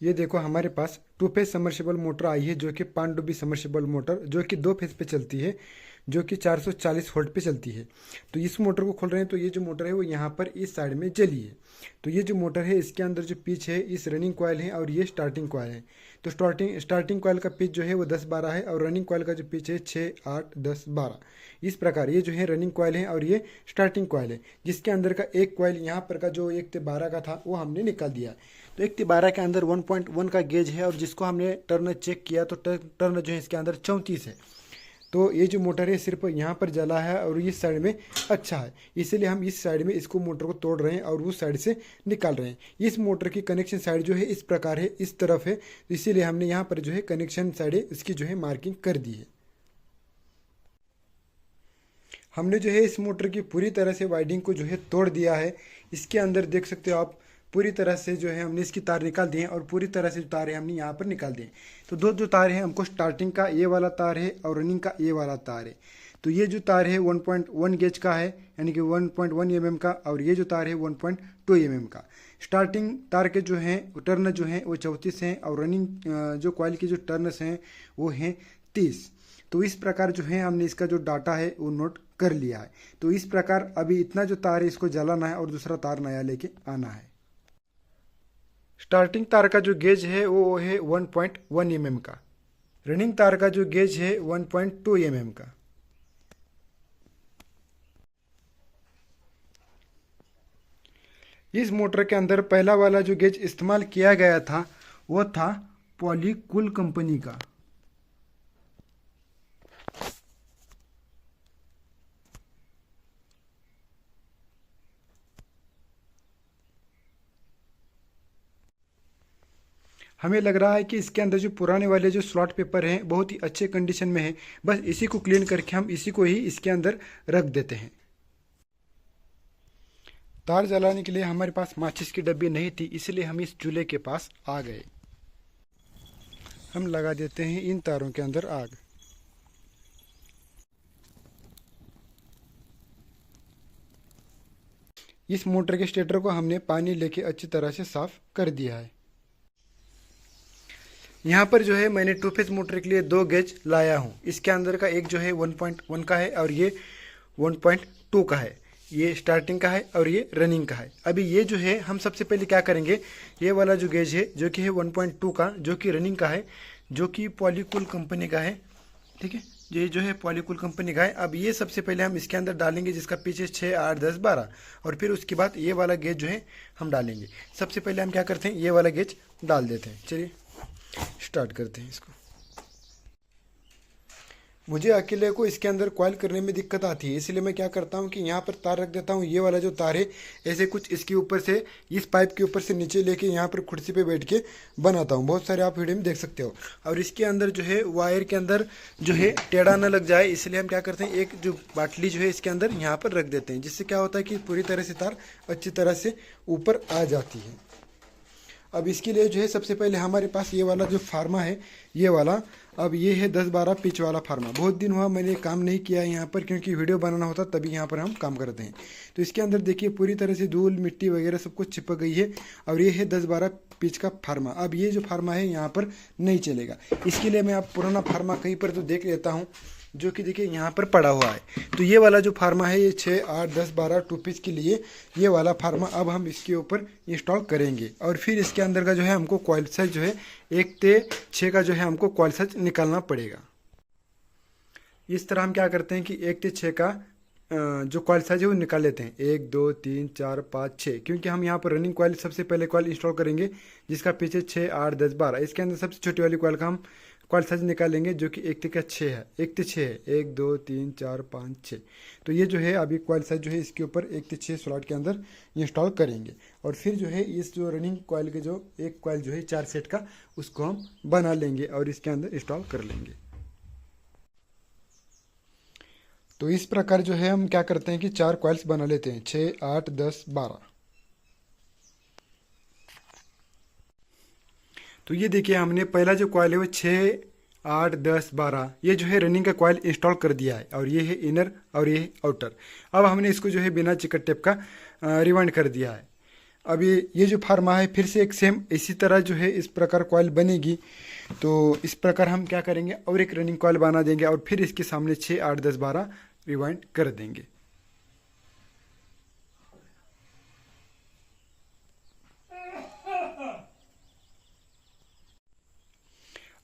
ये देखो हमारे पास 2 फेज समर्सिबल मोटर आई है, जो कि पानडुब्बी समर्सिबल मोटर, जो कि 2 फेज पे चलती है, जो कि 440 वोल्ट पे चलती है। तो इस मोटर को खोल रहे हैं, तो ये जो मोटर है वो यहाँ पर इस साइड में जली है। तो ये जो मोटर है इसके अंदर जो पिच है इस रनिंग कॉयल है और ये स्टार्टिंग कॉयल है। तो स्टार्टिंग कॉयल का पिच जो है वो 10-12 है और रनिंग कॉयल का जो पिच है 6-8-10-12। इस प्रकार ये जो है रनिंग कॉयल है और ये स्टार्टिंग कॉयल है, जिसके अंदर का एक कॉयल यहाँ पर का जो 1/12 का था वो हमने निकाल दिया। तो 1/12 के अंदर 1.1 का गेज है और जिसको हमने टर्न चेक किया तो टर्न जो है इसके अंदर 34 है। तो ये जो मोटर है सिर्फ यहाँ पर जला है और इस साइड में अच्छा है, इसीलिए हम इस साइड में इसको मोटर को तोड़ रहे हैं और उस साइड से निकाल रहे हैं। इस मोटर की कनेक्शन साइड जो है इस प्रकार है, इस तरफ है, इसीलिए हमने यहाँ पर जो है कनेक्शन साइड है इसकी जो है मार्किंग कर दी है। हमने जो है इस मोटर की पूरी तरह से वाइंडिंग को जो है तोड़ दिया है। इसके अंदर देख सकते हो आप, पूरी तरह से जो है हमने इसकी तार निकाल दिए हैं और पूरी तरह से जो तार है हमने यहाँ पर निकाल दिए। तो दो जो तार है हमको स्टार्टिंग का ये वाला तार है और रनिंग का ये वाला तार है। तो ये जो तार है 1.1 गेज का है, यानी कि 1.1 mm का, और ये जो तार है 1.2 mm का। स्टार्टिंग तार के जो हैं टर्न जो हैं वो 34 हैं और रनिंग जो कॉइल की जो टर्न्स हैं वो हैं 30। तो इस प्रकार जो है हमने इसका जो डाटा है वो नोट कर लिया है। तो इस प्रकार अभी इतना जो तार है इसको जलाना है और दूसरा तार नया लेके आना है। स्टार्टिंग तार का जो गेज है वो है 1.1 mm का, रनिंग तार का जो गेज है 1.2 mm का। इस मोटर के अंदर पहला वाला जो गेज इस्तेमाल किया गया था वो था पॉलीकूल कंपनी का। हमें लग रहा है कि इसके अंदर जो पुराने वाले जो स्लॉट पेपर हैं बहुत ही अच्छे कंडीशन में है, बस इसी को क्लीन करके हम इसी को ही इसके अंदर रख देते हैं। तार जलाने के लिए हमारे पास माचिस की डब्बी नहीं थी, इसलिए हम इस चूल्हे के पास आ गए। हम लगा देते हैं इन तारों के अंदर आग। इस मोटर के स्टेटर को हमने पानी लेके अच्छी तरह से साफ कर दिया है। यहाँ पर जो है मैंने 2 फेज मोटर के लिए 2 गेज लाया हूँ। इसके अंदर का एक जो है 1.1 का है और ये 1.2 का है। ये स्टार्टिंग का है और ये रनिंग का है। अभी ये जो है हम सबसे पहले क्या करेंगे, ये वाला जो गेज है जो कि है 1.2 का, जो कि रनिंग का है, जो कि पॉलीकूल कंपनी का है, ठीक है, ये जो है पॉलीकूल कंपनी का है। अब ये सबसे पहले हम इसके अंदर डालेंगे जिसका पीछे 6, 8, 10, 12, और फिर उसके बाद ये वाला गेज जो है हम डालेंगे। सबसे पहले हम क्या करते हैं, ये वाला गेज डाल देते हैं। चलिए स्टार्ट करते हैं इसको। मुझे अकेले को इसके अंदर कॉइल करने में दिक्कत आती है, इसलिए मैं क्या करता हूँ कि यहाँ पर तार रख देता हूँ। ये वाला जो तार है ऐसे कुछ इसके ऊपर से, इस पाइप के ऊपर से नीचे लेके यहाँ पर कुर्सी पे बैठ के बनाता हूँ। बहुत सारे आप वीडियो में देख सकते हो। और इसके अंदर जो है वायर के अंदर जो है टेढ़ा न लग जाए, इसलिए हम क्या करते हैं, एक जो बाटली जो है इसके अंदर यहाँ पर रख देते हैं, जिससे क्या होता है कि पूरी तरह से तार अच्छी तरह से ऊपर आ जाती है। अब इसके लिए जो है सबसे पहले हमारे पास ये वाला जो फार्मा है, ये वाला, अब ये है 10-12 पिच वाला फार्मा। बहुत दिन हुआ मैंने काम नहीं किया है यहाँ पर, क्योंकि वीडियो बनाना होता तभी यहाँ पर हम काम करते हैं। तो इसके अंदर देखिए पूरी तरह से धूल मिट्टी वगैरह सब कुछ चिपक गई है और ये है 10-12 पिच का फार्मा। अब ये जो फार्मा है यहाँ पर नहीं चलेगा, इसके लिए मैं आप पुराना फार्मा कहीं पर तो देख लेता हूँ, जो कि देखिए यहाँ पर पड़ा हुआ है। तो ये वाला जो फार्मा है ये 6, 8, 10, 12 2 पीस के लिए ये वाला फार्मा अब हम इसके ऊपर इंस्टॉल करेंगे। और फिर इसके अंदर का जो है हमको कॉइल साइज जो है 1 से 6 का जो है हमको कॉइल साइज निकालना पड़ेगा। इस तरह हम क्या करते हैं कि 1 से 6 का जो कॉइल साइज है वो निकाल लेते हैं। 1, 2, 3, 4, 5, 6, क्योंकि हम यहाँ पर रनिंग कॉइल सबसे पहले कॉइल इंस्टॉल करेंगे जिसका पीछे 6, 8, 10, 12। इसके अंदर सबसे छोटी वाली कॉइल का हम कॉइल साइज निकालेंगे जो कि 1 से 6 है। 1 से 6 है, 1, 2, 3, 4, 5, 6। तो ये जो है अभी कॉइल साइज जो है इसके ऊपर 1 से 6 स्लॉट के अंदर इंस्टॉल करेंगे। और फिर जो है इस जो रनिंग कॉइल के जो एक कॉइल जो है 4 सेट का, उसको हम बना लेंगे और इसके अंदर इंस्टॉल कर लेंगे। तो इस प्रकार जो है हम क्या करते हैं कि 4 कॉइल्स बना लेते हैं, 6, 8, 10, 12। तो ये देखिए हमने पहला जो कॉइल है वो 6, 8, 10, 12 ये जो है रनिंग का कॉइल इंस्टॉल कर दिया है, और ये है इनर और ये है आउटर। अब हमने इसको जो है बिना चिकट टेप का रिवाइंड कर दिया है। अब ये जो फार्मा है फिर से एक सेम इसी तरह जो है इस प्रकार कॉइल बनेगी। तो इस प्रकार हम क्या करेंगे और एक रनिंग कॉइल बना देंगे और फिर इसके सामने 6, 8, 10, 12 रिवाइंड कर देंगे।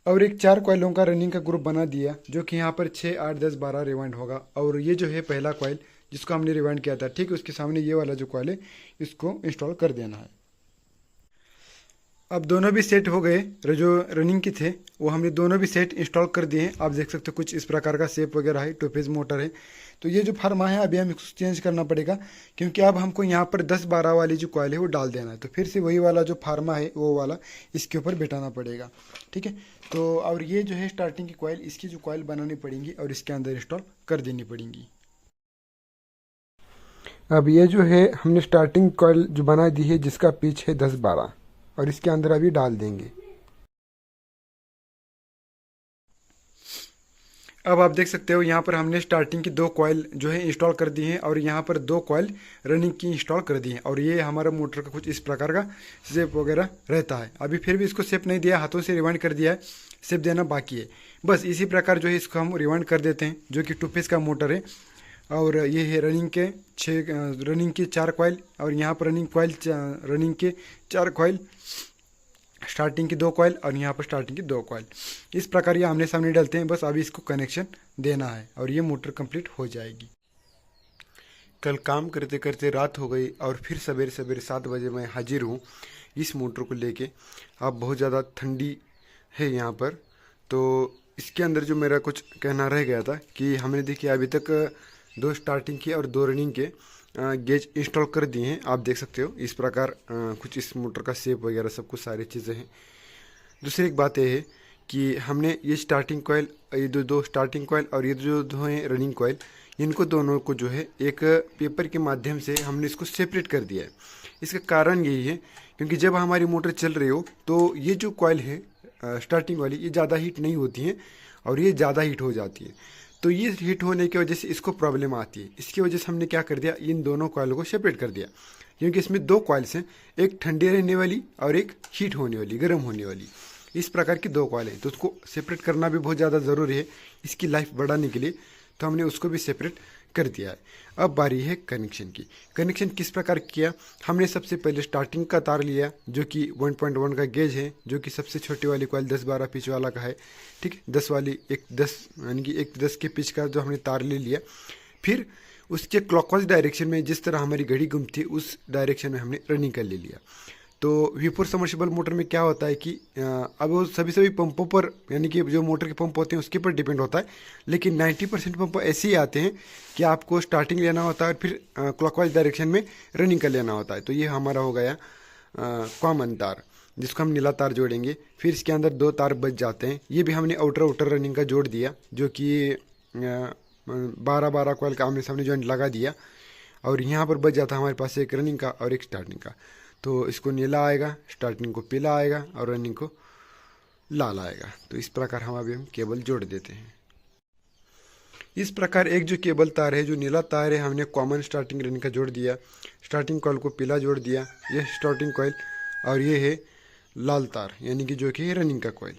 और एक 4 कॉइलों का रनिंग का ग्रुप बना दिया जो कि यहाँ पर 6, 8, 10, 12 रिवाइंड होगा। और ये जो है पहला कॉइल जिसको हमने रिवाइंड किया था, ठीक, उसके सामने ये वाला जो कॉइल है इसको इंस्टॉल कर देना है। अब दोनों भी सेट हो गए, जो रनिंग के थे वो हमने दोनों भी सेट इंस्टॉल कर दिए हैं। आप देख सकते हो कुछ इस प्रकार का शेप वगैरह है, 2 फेज मोटर है। तो ये जो फार्मा है अभी हम इसको चेंज करना पड़ेगा क्योंकि अब हमको यहाँ पर 10-12 वाली जो कॉइल है वो डाल देना है। तो फिर से वही वाला जो फार्मा है वो वाला इसके ऊपर बिठाना पड़ेगा, ठीक है। तो और ये जो है स्टार्टिंग की कॉइल, इसकी जो कॉइल बनानी पड़ेंगी और इसके अंदर इंस्टॉल कर देनी पड़ेंगी। अब ये जो है हमने स्टार्टिंग कॉइल जो बना दी है जिसका पिच है 10-12 और इसके अंदर अभी डाल देंगे। अब आप देख सकते हो यहाँ पर हमने स्टार्टिंग की 2 कॉइल जो है इंस्टॉल कर दी हैं और यहाँ पर 2 कॉइल रनिंग की इंस्टॉल कर दी हैं। और ये हमारा मोटर का कुछ इस प्रकार का शेप वगैरह रहता है। अभी फिर भी इसको शेप नहीं दिया, हाथों से रिवाइंड कर दिया है, शेप देना बाकी है। बस इसी प्रकार जो है इसको हम रिवाइंड कर देते हैं, जो कि 2 फेज का मोटर है। और ये है रनिंग के 4 कॉइल और यहाँ पर रनिंग के 4 कॉइल, स्टार्टिंग की 2 कॉइल और यहाँ पर स्टार्टिंग की 2 कॉइल। इस प्रकार ये आमने सामने डालते हैं। बस अभी इसको कनेक्शन देना है और ये मोटर कंप्लीट हो जाएगी। कल काम करते करते रात हो गई और फिर सवेरे सवेरे 7 बजे मैं हाजिर हूँ इस मोटर को लेके। अब बहुत ज़्यादा ठंडी है यहाँ पर, तो इसके अंदर जो मेरा कुछ कहना रह गया था कि हमने देखिए अभी तक 2 स्टार्टिंग के और 2 रनिंग के गेज इंस्टॉल कर दिए हैं। आप देख सकते हो इस प्रकार कुछ इस मोटर का शेप वगैरह सब कुछ सारी चीज़ें हैं। दूसरी एक बात यह है कि हमने ये स्टार्टिंग कॉइल, ये दो स्टार्टिंग कॉइल और ये जो 2 हैं रनिंग कॉइल, इनको दोनों को जो है एक पेपर के माध्यम से हमने इसको सेपरेट कर दिया है। इसका कारण यही है क्योंकि जब हमारी मोटर चल रही हो तो ये जो कॉइल है स्टार्टिंग वाली, ये ज़्यादा हीट नहीं होती हैं और ये ज़्यादा हीट हो जाती है। तो ये हीट होने की वजह से इसको प्रॉब्लम आती है। इसकी वजह से हमने क्या कर दिया, इन दोनों कॉइल को सेपरेट कर दिया क्योंकि इसमें 2 कॉइल्स हैं, एक ठंडी रहने वाली और एक हीट होने वाली, गर्म होने वाली। इस प्रकार की 2 कॉइल हैं, तो उसको सेपरेट करना भी बहुत ज़्यादा ज़रूरी है इसकी लाइफ बढ़ाने के लिए। तो हमने उसको भी सेपरेट कर दिया है। अब बारी है कनेक्शन की। कनेक्शन किस प्रकार किया, हमने सबसे पहले स्टार्टिंग का तार लिया जो कि 1.1 का गेज है, जो कि सबसे छोटी वाली कॉइल 10-12 पिच वाला का है, ठीक है। 10 वाली एक 10 यानी कि एक 10 के पिच का जो हमने तार ले लिया। फिर उसके क्लॉकवाइज डायरेक्शन में जिस तरह हमारी घड़ी घूमती है उस डायरेक्शन में हमने रनिंग कर ले लिया। तो V4 सबमर्सिबल मोटर में क्या होता है कि अब वो सभी पंपों पर, यानी कि जो मोटर के पंप होते हैं उसके पर डिपेंड होता है, लेकिन 90% पंप ऐसे ही आते हैं कि आपको स्टार्टिंग लेना होता है और फिर क्लॉकवाइज डायरेक्शन में रनिंग कर लेना होता है। तो ये हमारा हो गया कॉमन तार जिसको हम नीला तार जोड़ेंगे। फिर इसके अंदर 2 तार बच जाते हैं, ये भी हमने आउटर रनिंग का जोड़ दिया जो कि 12-12 कॉइल का आमने सामने जॉइंट लगा दिया। और यहाँ पर बच जाता है हमारे पास एक रनिंग का और एक स्टार्टिंग का। तो इसको नीला आएगा, स्टार्टिंग को पीला आएगा और रनिंग को लाल आएगा। तो इस प्रकार हम केबल जोड़ देते हैं। इस प्रकार एक जो केबल तार है, जो नीला तार है, हमने कॉमन स्टार्टिंग रनिंग का जोड़ दिया, स्टार्टिंग कॉइल को पीला जोड़ दिया, यह स्टार्टिंग कॉइल, और ये है लाल तार यानी कि जो कि है रनिंग का कॉइल।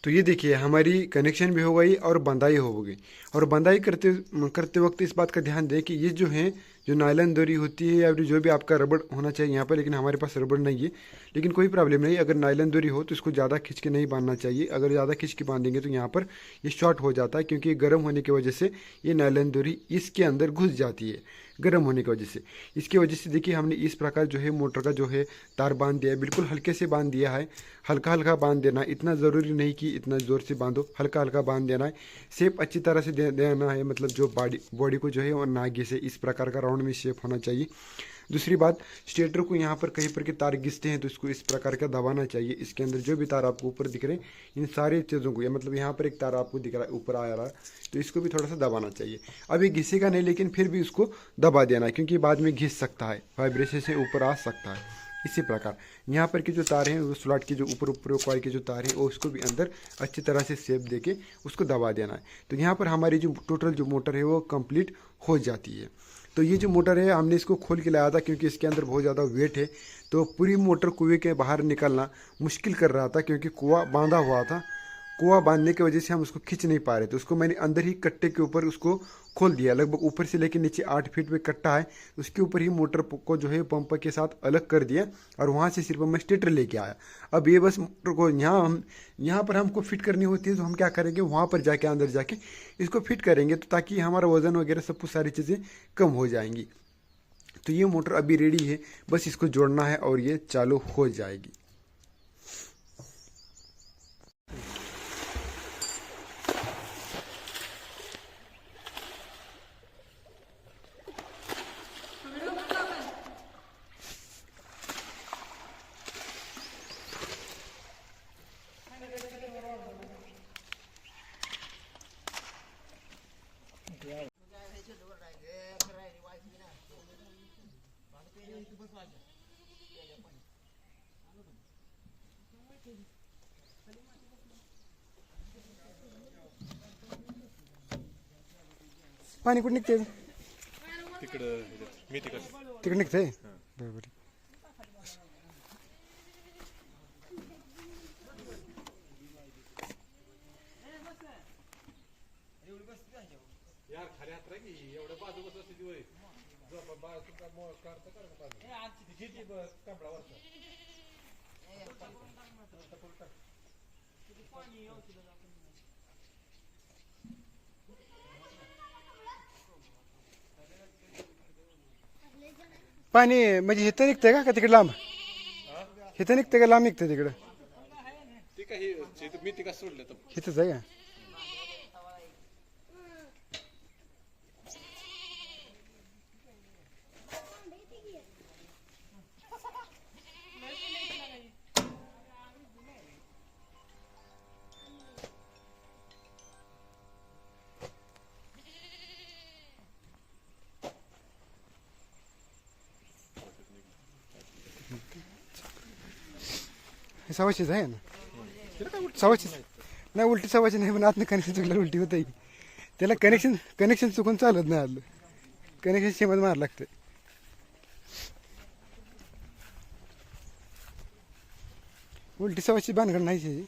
तो ये देखिए हमारी कनेक्शन भी हो गई और बंधाई हो गई। और बंधाई करते वक्त इस बात का ध्यान दें कि ये जो है, जो नायलॉन डोरी होती है या जो भी आपका रबड़ होना चाहिए यहाँ पर, लेकिन हमारे पास रबड़ नहीं है, लेकिन कोई प्रॉब्लम नहीं। अगर नायलॉन डोरी हो तो इसको ज़्यादा खींच के नहीं बांधना चाहिए। अगर ज़्यादा खींच के बांधेंगे तो यहाँ पर ये शॉर्ट हो जाता है क्योंकि गर्म होने की वजह से ये नायलॉन डोरी इसके अंदर घुस जाती है, गर्म होने की वजह से। इसकी वजह से देखिए हमने इस प्रकार जो है मोटर का जो है तार बांध दिया है, बिल्कुल हल्के से बांध दिया है। हल्का हल्का बांध देना, इतना ज़रूरी नहीं कि इतना ज़ोर से बांधो, हल्का हल्का बांध देना है। शेप अच्छी तरह से देना है, मतलब जो बॉडी को जो है और नागे से इस प्रकार का राउंड में शेप होना चाहिए। दूसरी बात, स्टेटर को यहाँ पर कहीं पर के तार घिसते हैं तो इसको इस प्रकार का दबाना चाहिए। इसके अंदर जो भी तार आपको ऊपर दिख रहे हैं इन सारी चीज़ों को, या मतलब यहाँ पर एक तार आपको दिख रहा है ऊपर आ रहा है, तो इसको भी थोड़ा सा दबाना चाहिए। अब ये घिसेगा नहीं, लेकिन फिर भी उसको दबा देना है क्योंकि बाद में घिस सकता है, वाइब्रेशन से ऊपर आ सकता है। इसी प्रकार यहाँ पर के जो तार हैं, वो स्लॉट के जो ऊपर कॉइल के जो तार हैं, वो उसको भी अंदर अच्छी तरह से शेप देके उसको दबा देना है। तो यहाँ पर हमारी जो टोटल जो मोटर है वो कंप्लीट हो जाती है। तो ये जो मोटर है हमने इसको खोल के लाया था क्योंकि इसके अंदर बहुत ज़्यादा वेट है, तो पूरी मोटर कुएं के बाहर निकलना मुश्किल कर रहा था क्योंकि कुआं बांधा हुआ था। कुआं बांधने की वजह से हम उसको खींच नहीं पा रहे थे। उसको मैंने अंदर ही कट्टे के ऊपर उसको खोल दिया, लगभग ऊपर से लेकर नीचे 8 फीट पे कट्टा है, उसके ऊपर ही मोटर को जो है पंप के साथ अलग कर दिया और वहाँ से सिर्फ मैं स्टेटर लेके आया। अब ये बस मोटर को यहाँ पर हमको फिट करनी होती है, तो हम क्या करेंगे वहाँ पर जाके अंदर जाके इसको फिट करेंगे, तो ताकि हमारा वज़न वगैरह सब कुछ सारी चीज़ें कम हो जाएंगी। तो ये मोटर अभी रेडी है, बस इसको जोड़ना है और ये चालू हो जाएगी। पाणी कुठे निघते? तिकडे निघते बरोबर. पाणी म्हणजे इथं निघतंय का तिकडे लांब? इथं निघतंय का लांब निघतंय तिकडं? इथंच आहे का? सवाशीच आहे ना, सवाशीच नाही, उलटी सवाशी नाही, पण आतनं कनेक्शन चुकलं उलटी होत आहे. त्याला कनेक्शन चुकून चालत नाही, आलं कनेक्शन शेमत मार लागतं. उलटी सवाशी भानगड नाही त्याची.